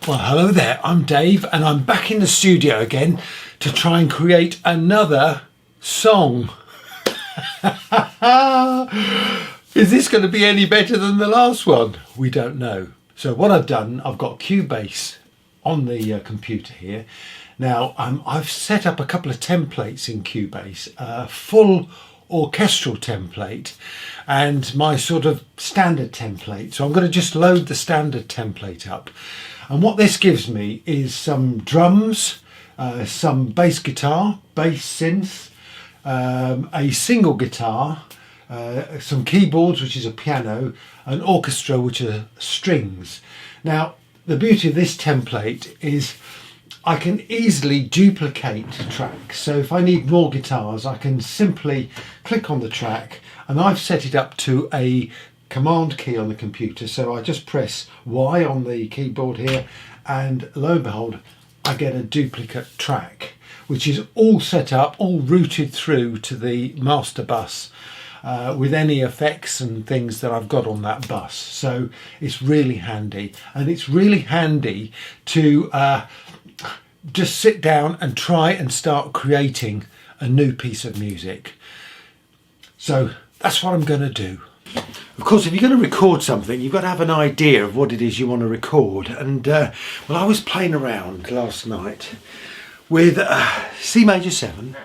Well, hello there, I'm Dave and I'm back in the studio again to try and create another song. Is this going to be any better than the last one? We don't know. So what I've done, I've got Cubase on the computer here. Now I've set up a couple of templates in Cubase, a full orchestral template and my sort of standard template. So I'm going to just load the standard template up. And what this gives me is some drums, some bass guitar, bass synth, a single guitar, some keyboards, which is a piano, an orchestra, which are strings. Now, the beauty of this template is I can easily duplicate tracks. So if I need more guitars, I can simply click on the track, and I've set it up to a command key on the computer. So I just press Y on the keyboard here, and lo and behold, I get a duplicate track, which is all set up, all routed through to the master bus with any effects and things that I've got on that bus. So it's really handy, and it's really handy to just sit down and try and start creating a new piece of music. So that's what I'm going to do. Of course, if you're going to record something, you've got to have an idea of what it is you want to record. And well, I was playing around last night with C major 7,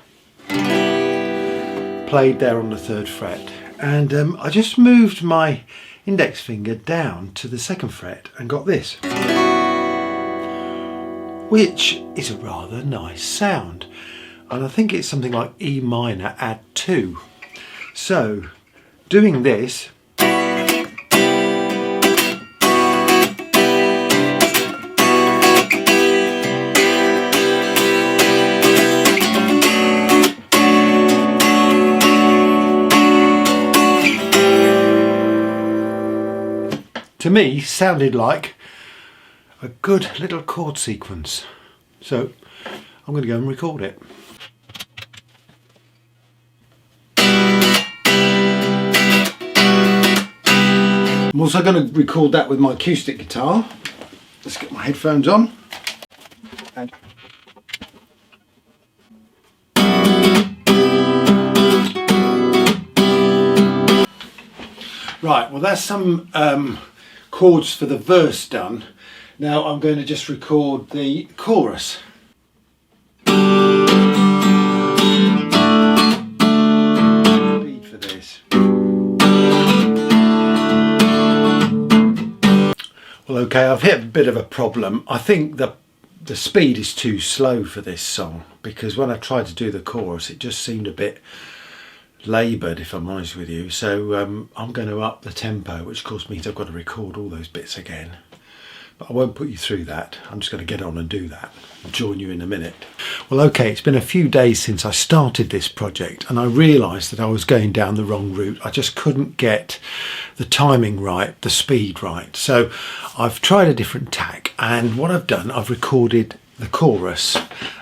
played there on the 3rd fret, and I just moved my index finger down to the 2nd fret and got this, which is a rather nice sound. And I think it's something like E minor add 2. So doing this, to me sounded like a good little chord sequence. So I'm going to go and record it. I'm also going to record that with my acoustic guitar. Let's get my headphones on. And right, well that's some chords for the verse done. Now I'm going to just record the chorus. Speed for this. Well, okay, I've hit a bit of a problem. I think the speed is too slow for this song, because when I tried to do the chorus it just seemed a bit laboured, if I'm honest with you. So I'm going to up the tempo, which of course means I've got to record all those bits again. But I won't put you through that. I'm just going to get on and do that. I'll join you in a minute. Well, okay, it's been a few days since I started this project, and I realised that I was going down the wrong route. I just couldn't get the timing right, the speed right. So I've tried a different tack, and what I've done, I've recorded the chorus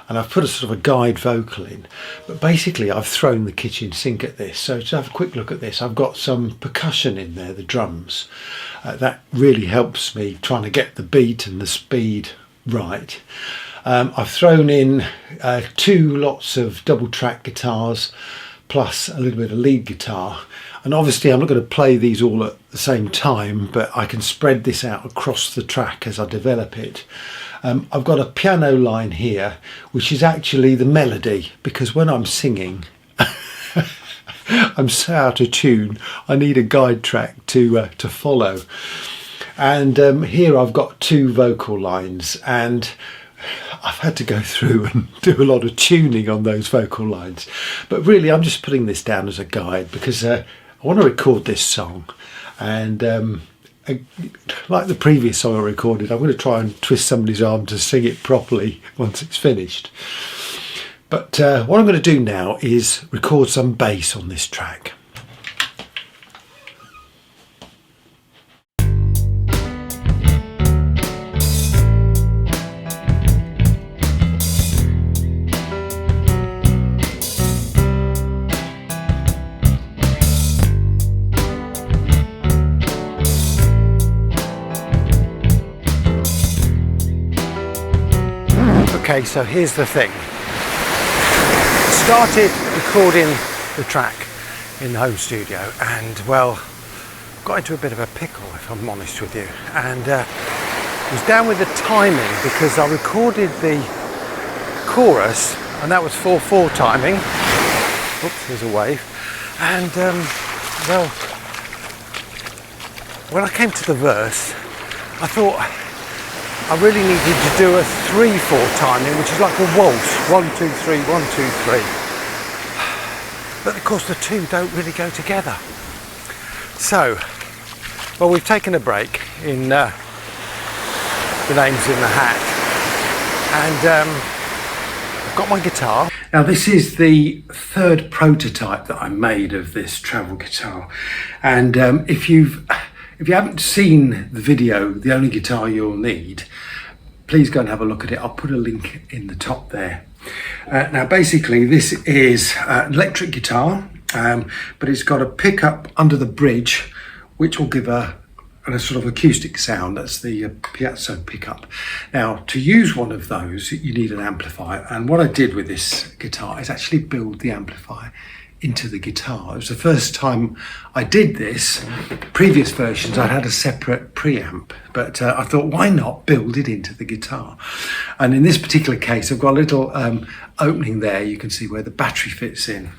and I've put a sort of a guide vocal in, but basically I've thrown the kitchen sink at this. So to have a quick look at this, I've got some percussion in there, the drums. That really helps me trying to get the beat and the speed right. I've thrown in 2 lots of double track guitars plus a little bit of lead guitar, and obviously I'm not going to play these all at the same time, but I can spread this out across the track as I develop it. I've got a piano line here, which is actually the melody, because when I'm singing I'm so out of tune, I need a guide track to follow. And here I've got 2 vocal lines, and I've had to go through and do a lot of tuning on those vocal lines. But really I'm just putting this down as a guide, because I want to record this song, and like the previous song I recorded, I'm going to try and twist somebody's arm to sing it properly once it's finished. But what I'm going to do now is record some bass on this track. Okay, so here's the thing. Started recording the track in the home studio and, well, got into a bit of a pickle, if I'm honest with you, and was down with the timing because I recorded the chorus and that was 4/4 timing. Oops, there's a wave. And well, when I came to the verse, I thought I really needed to do a 3/4 timing, which is like a waltz, 1 2 3 1 2 3. But of course the two don't really go together. So, well, we've taken a break in the names in the hat, and I've got my guitar. Now this is the third prototype that I made of this travel guitar, and if you haven't seen the video, The Only Guitar You'll Need, please go and have a look at it. I'll put a link in the top there. Now basically this is an electric guitar, but it's got a pickup under the bridge which will give a sort of acoustic sound. That's the piezo pickup. Now to use one of those you need an amplifier, and what I did with this guitar is actually build the amplifier into the guitar. It was the first time I did this. Previous versions I had a separate preamp, but I thought, why not build it into the guitar? And in this particular case I've got a little opening there, you can see where the battery fits in.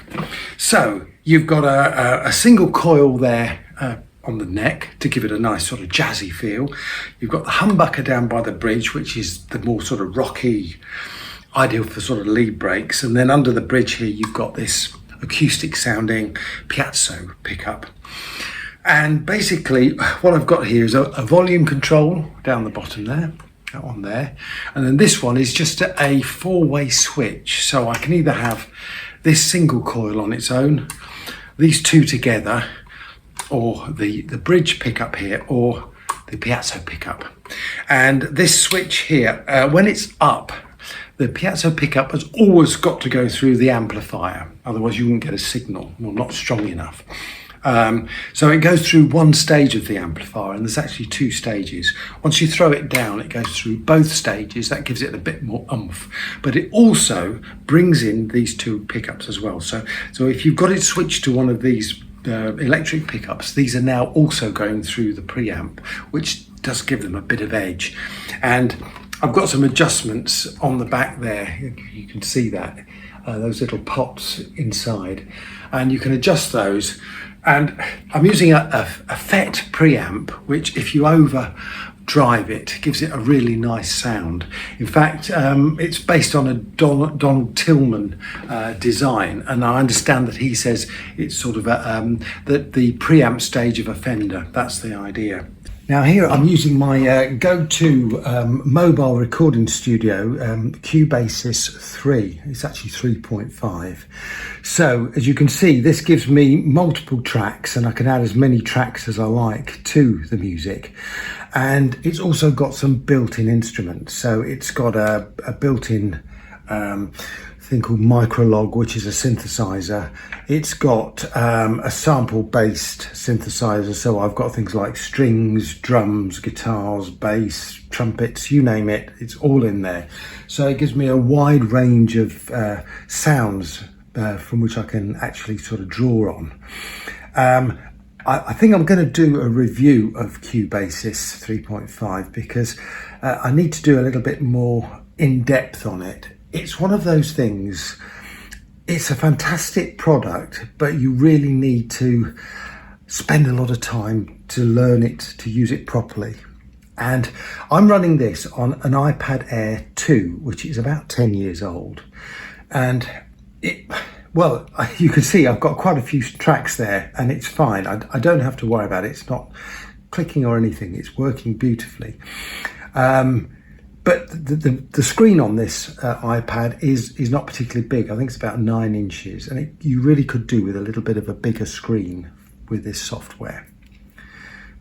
So you've got a single coil there on the neck to give it a nice sort of jazzy feel. You've got the humbucker down by the bridge, which is the more sort of rocky, ideal for sort of lead breaks, and then under the bridge here you've got this acoustic sounding piezo pickup. And basically what I've got here is a volume control down the bottom there, on there, and then this one is just a four-way switch, so I can either have this single coil on its own, these two together, or the bridge pickup here, or the piezo pickup. And this switch here, when it's up, the piezo pickup has always got to go through the amplifier, otherwise you won't get a signal, or not strong enough. So it goes through one stage of the amplifier, and there's actually two stages. Once you throw it down, it goes through both stages. That gives it a bit more oomph, but it also brings in these two pickups as well. So if you've got it switched to one of these electric pickups, these are now also going through the preamp, which does give them a bit of edge. And I've got some adjustments on the back there, you can see that, those little pots inside, and you can adjust those. And I'm using a FET preamp, which if you overdrive it, gives it a really nice sound. In fact, it's based on a Donald Tillman design, and I understand that he says it's sort of that the preamp stage of a Fender. That's the idea. Now here I'm using my go-to mobile recording studio, Cubasis 3. It's actually 3.5. So as you can see, this gives me multiple tracks, and I can add as many tracks as I like to the music. And it's also got some built-in instruments. So it's got a built-in thing called Microlog, which is a synthesizer. It's got a sample-based synthesizer, so I've got things like strings, drums, guitars, bass, trumpets, you name it, it's all in there. So it gives me a wide range of sounds from which I can actually sort of draw on. I think I'm going to do a review of Cubasis 3.5 because I need to do a little bit more in depth on it. It's one of those things, it's a fantastic product, but you really need to spend a lot of time to learn it, to use it properly. And I'm running this on an iPad Air 2, which is about 10 years old. And well, you can see I've got quite a few tracks there, and it's fine. I don't have to worry about it. It's not clicking or anything. It's working beautifully. But the screen on this iPad is not particularly big. I think it's about 9 inches, and you really could do with a little bit of a bigger screen with this software.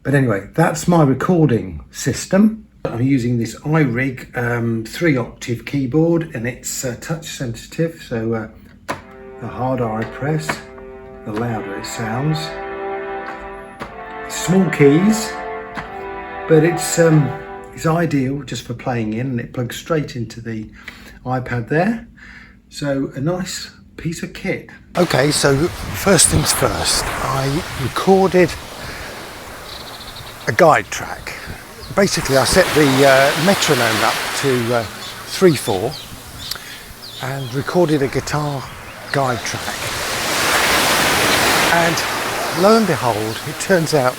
But anyway, that's my recording system. I'm using this iRig 3-octave keyboard, and it's touch sensitive, so the harder I press, the louder it sounds. Small keys, but it's is ideal just for playing in, and it plugs straight into the iPad there. So a nice piece of kit. Okay, so first things first, I recorded a guide track. Basically I set the metronome up to 3/4 and recorded a guitar guide track. And lo and behold, it turns out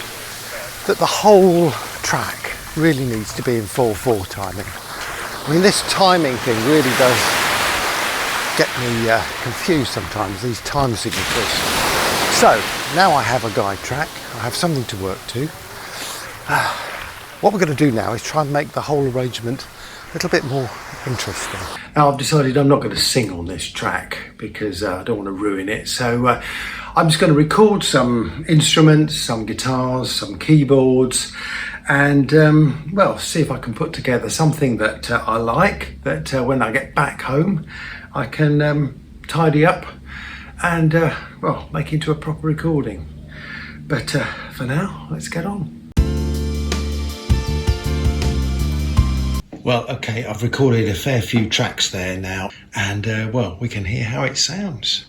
that the whole track really needs to be in 4/4 timing. I mean, this timing thing really does get me confused sometimes, these time signatures. So now I have a guide track, I have something to work to. What we're going to do now is try and make the whole arrangement a little bit more interesting. Now I've decided I'm not going to sing on this track because I don't want to ruin it, so I'm just going to record some instruments, some guitars, some keyboards, and well, see if I can put together something that I like, that when I get back home I can tidy up and well, make into a proper recording. But for now, let's get on. Well, okay, I've recorded a fair few tracks there now, and well, we can hear how it sounds.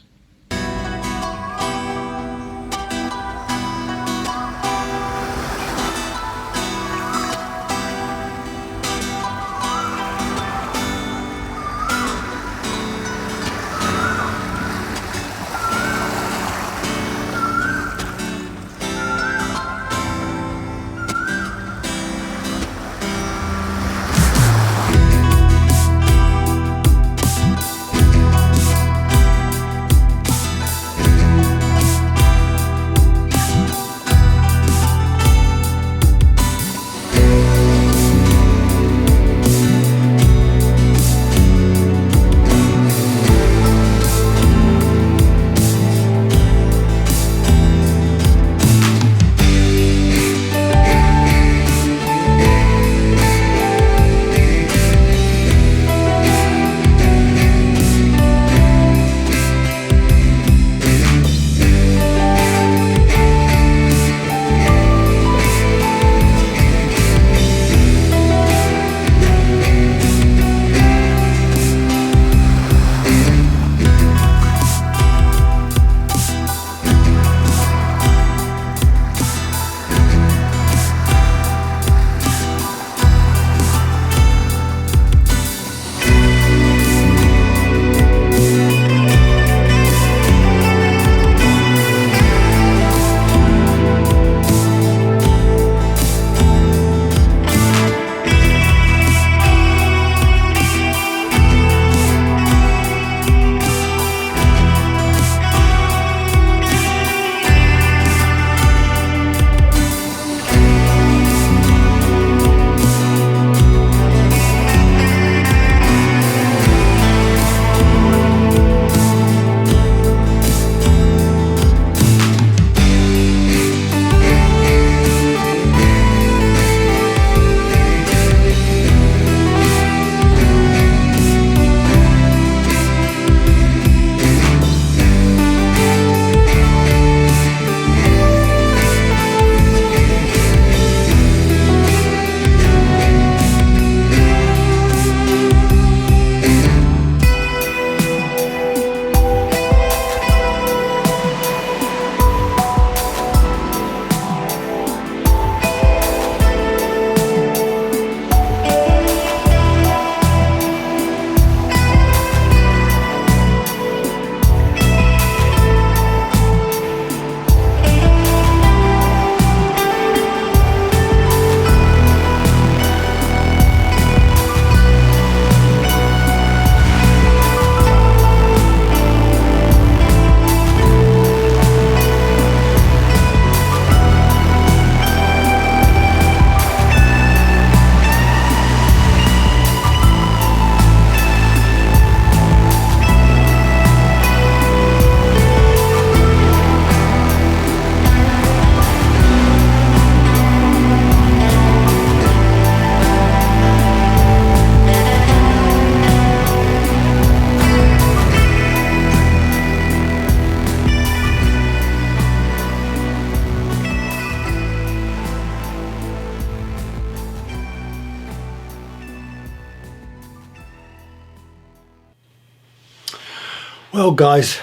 Well guys,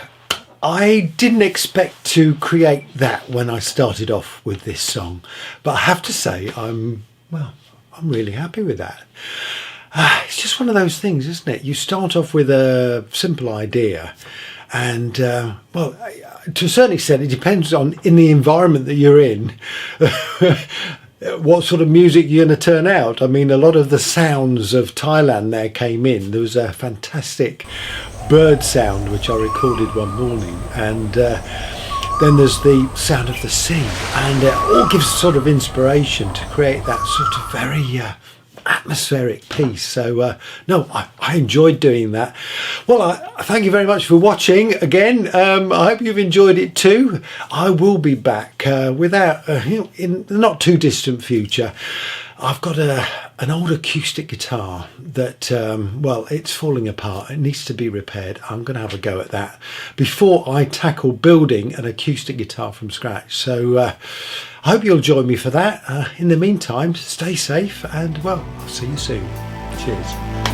I didn't expect to create that when I started off with this song, but I have to say I'm really happy with that. It's just one of those things, isn't it? You start off with a simple idea and well, to a certain extent it depends on in the environment that you're in what sort of music you're going to turn out. I mean, a lot of the sounds of Thailand there came in. There was a fantastic bird sound which I recorded one morning, and then there's the sound of the sea, and it all gives sort of inspiration to create that sort of very atmospheric piece. So no, I enjoyed doing that. Well, I thank you very much for watching again. I hope you've enjoyed it too. I will be back without in the not too distant future. I've got an old acoustic guitar that well, it's falling apart. It needs to be repaired. I'm going to have a go at that before I tackle building an acoustic guitar from scratch. So I hope you'll join me for that. In the meantime, stay safe and well, I'll see you soon. Cheers.